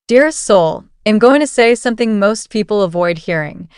Dearest soul, I'm going to say something most people avoid hearing.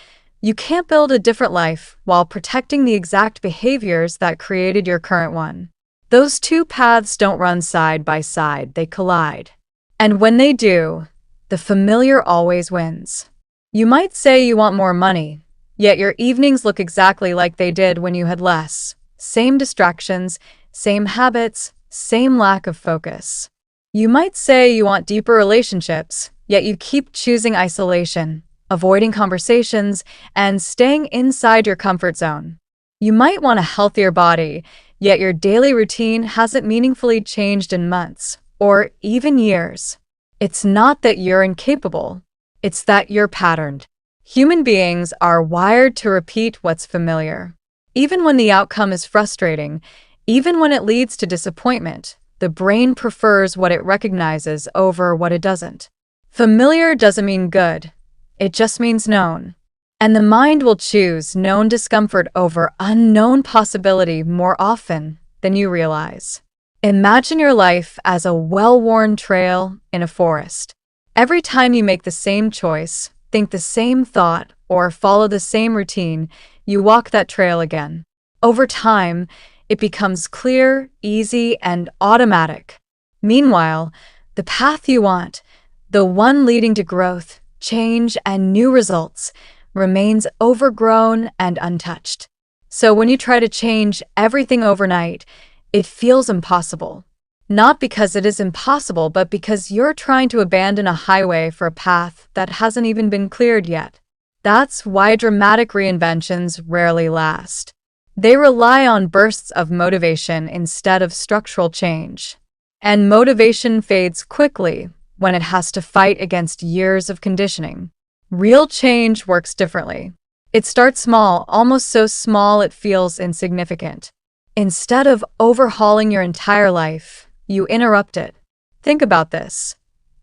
You can't build a different life while protecting the exact behaviors that created your current one. Those two paths don't run side by side, they collide. And when they do, the familiar always wins. You might say you want more money, yet your evenings look exactly like they did when you had less. Same distractions, same habits, same lack of focus. You might say you want deeper relationships, yet you keep choosing isolation, avoiding conversations, and staying inside your comfort zone. You might want a healthier body, yet your daily routine hasn't meaningfully changed in months, or even years. It's not that you're incapable, it's that you're patterned. Human beings are wired to repeat what's familiar. Even when the outcome is frustrating, even when it leads to disappointment, the brain prefers what it recognizes over what it doesn't. Familiar doesn't mean good. It just means known. And the mind will choose known discomfort over unknown possibility more often than you realize. Imagine your life as a well-worn trail in a forest. Every time you make the same choice, think the same thought, or follow the same routine, you walk that trail again. Over time, it becomes clear, easy, and automatic. Meanwhile, the path you want, the one leading to growth, change, and new results, remains overgrown and untouched. So when you try to change everything overnight, it feels impossible. Not because it is impossible, but because you're trying to abandon a highway for a path that hasn't even been cleared yet. That's why dramatic reinventions rarely last. They rely on bursts of motivation instead of structural change. And motivation fades quickly when it has to fight against years of conditioning. Real change works differently. It starts small, almost so small it feels insignificant. Instead of overhauling your entire life, you interrupt it. Think about this.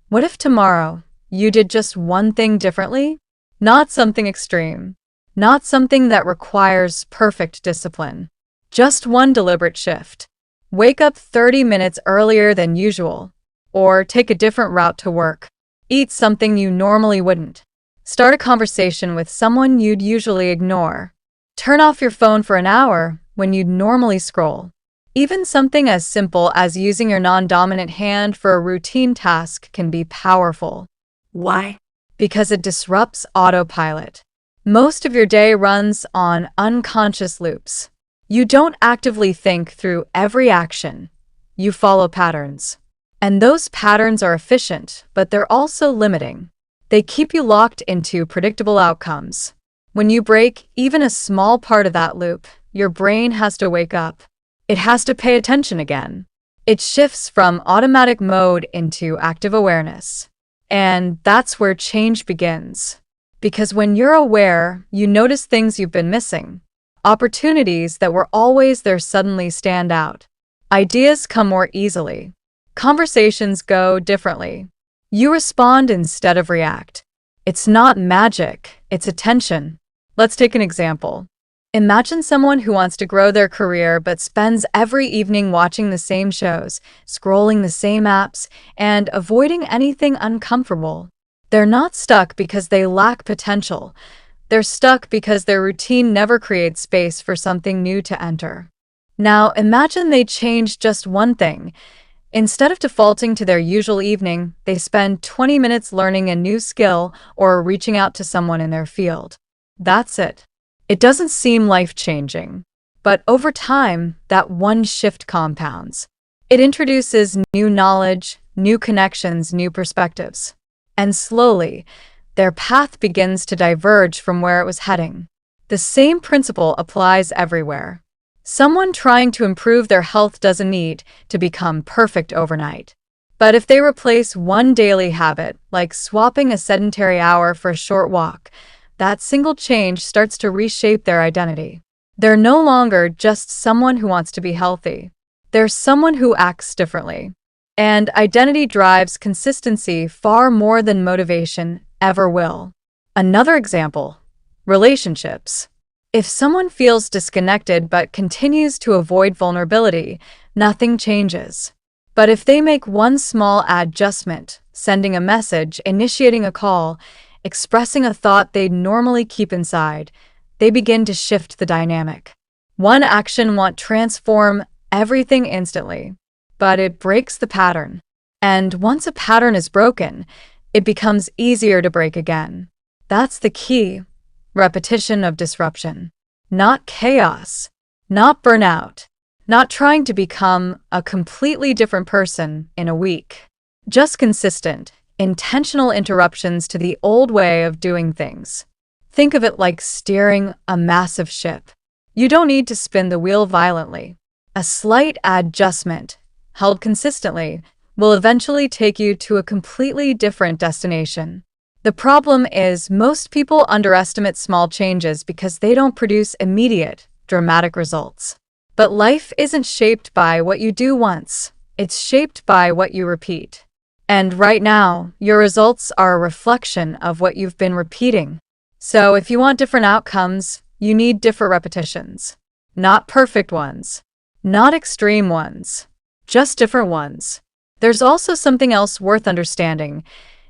What if tomorrow you did just one thing differently? Not something extreme. Not something that requires perfect discipline. Just one deliberate shift. Wake up 30 minutes earlier than usual. Or take a different route to work. Eat something you normally wouldn't. Start a conversation with someone you'd usually ignore. Turn off your phone for an hour when you'd normally scroll. Even something as simple as using your non-dominant hand for a routine task can be powerful. Why? Because it disrupts autopilot. Most of your day runs on unconscious loops. You don't actively think through every action. You follow patterns. And those patterns are efficient, but they're also limiting. They keep you locked into predictable outcomes. When you break even a small part of that loop, your brain has to wake up. It has to pay attention again. It shifts from automatic mode into active awareness. And that's where change begins. Because when you're aware, you notice things you've been missing. Opportunities that were always there suddenly stand out. Ideas come more easily. Conversations go differently. You respond instead of react. It's not magic, it's attention. Let's take an example. Imagine someone who wants to grow their career but spends every evening watching the same shows, scrolling the same apps, and avoiding anything uncomfortable. They're not stuck because they lack potential. They're stuck because their routine never creates space for something new to enter. Now, imagine they change just one thing. Instead of defaulting to their usual evening, they spend 20 minutes learning a new skill or reaching out to someone in their field. That's it. It doesn't seem life-changing, but over time, that one shift compounds. It introduces new knowledge, new connections, new perspectives. And slowly, their path begins to diverge from where it was heading. The same principle applies everywhere. Someone trying to improve their health doesn't need to become perfect overnight. But if they replace one daily habit, like swapping a sedentary hour for a short walk, that single change starts to reshape their identity. They're no longer just someone who wants to be healthy. They're someone who acts differently. And identity drives consistency far more than motivation ever will. Another example, relationships. If someone feels disconnected but continues to avoid vulnerability, nothing changes. But if they make one small adjustment, sending a message, initiating a call, expressing a thought they'd normally keep inside, they begin to shift the dynamic. One action won't transform everything instantly, but it breaks the pattern. And once a pattern is broken, it becomes easier to break again. That's the key. Repetition of disruption. Not chaos. Not burnout. Not trying to become a completely different person in a week. Just consistent, intentional interruptions to the old way of doing things. Think of it like steering a massive ship. You don't need to spin the wheel violently. A slight adjustment, held consistently, will eventually take you to a completely different destination. The problem is most people underestimate small changes because they don't produce immediate, dramatic results. But life isn't shaped by what you do once. It's shaped by what you repeat. And right now, your results are a reflection of what you've been repeating. So if you want different outcomes, you need different repetitions. Not perfect ones. Not extreme ones. Just different ones. There's also something else worth understanding.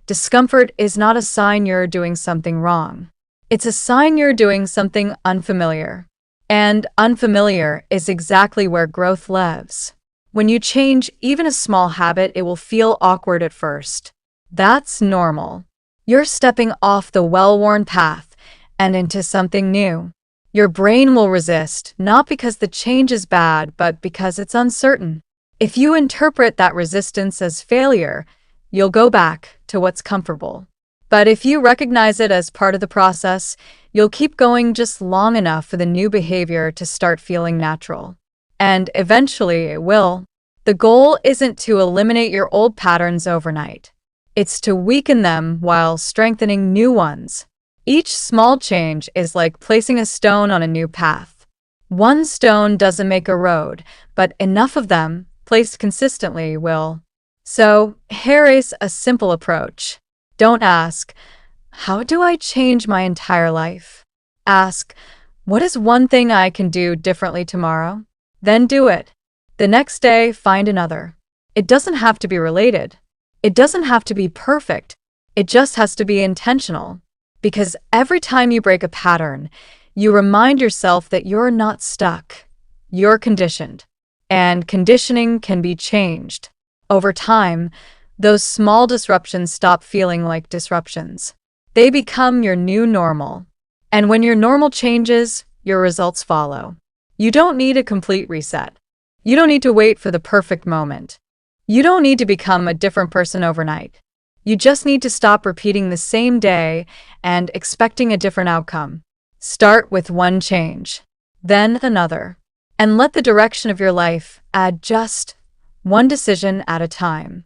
Discomfort is not a sign you're doing something wrong. It's a sign you're doing something unfamiliar. And unfamiliar is exactly where growth lives. When you change even a small habit, it will feel awkward at first. That's normal. You're stepping off the well-worn path and into something new. Your brain will resist, not because the change is bad, but because it's uncertain. If you interpret that resistance as failure, you'll go back to what's comfortable. But if you recognize it as part of the process, you'll keep going just long enough for the new behavior to start feeling natural. And eventually it will. The goal isn't to eliminate your old patterns overnight. It's to weaken them while strengthening new ones. Each small change is like placing a stone on a new path. One stone doesn't make a road, but enough of them, placed consistently, will. So, here is a simple approach. Don't ask, how do I change my entire life? Ask, what is one thing I can do differently tomorrow? Then do it. The next day, find another. It doesn't have to be related. It doesn't have to be perfect. It just has to be intentional. Because every time you break a pattern, you remind yourself that you're not stuck. You're conditioned. And conditioning can be changed. Over time, those small disruptions stop feeling like disruptions. They become your new normal. And when your normal changes, your results follow. You don't need a complete reset. You don't need to wait for the perfect moment. You don't need to become a different person overnight. You just need to stop repeating the same day and expecting a different outcome. Start with one change, then another, and let the direction of your life add just one decision at a time.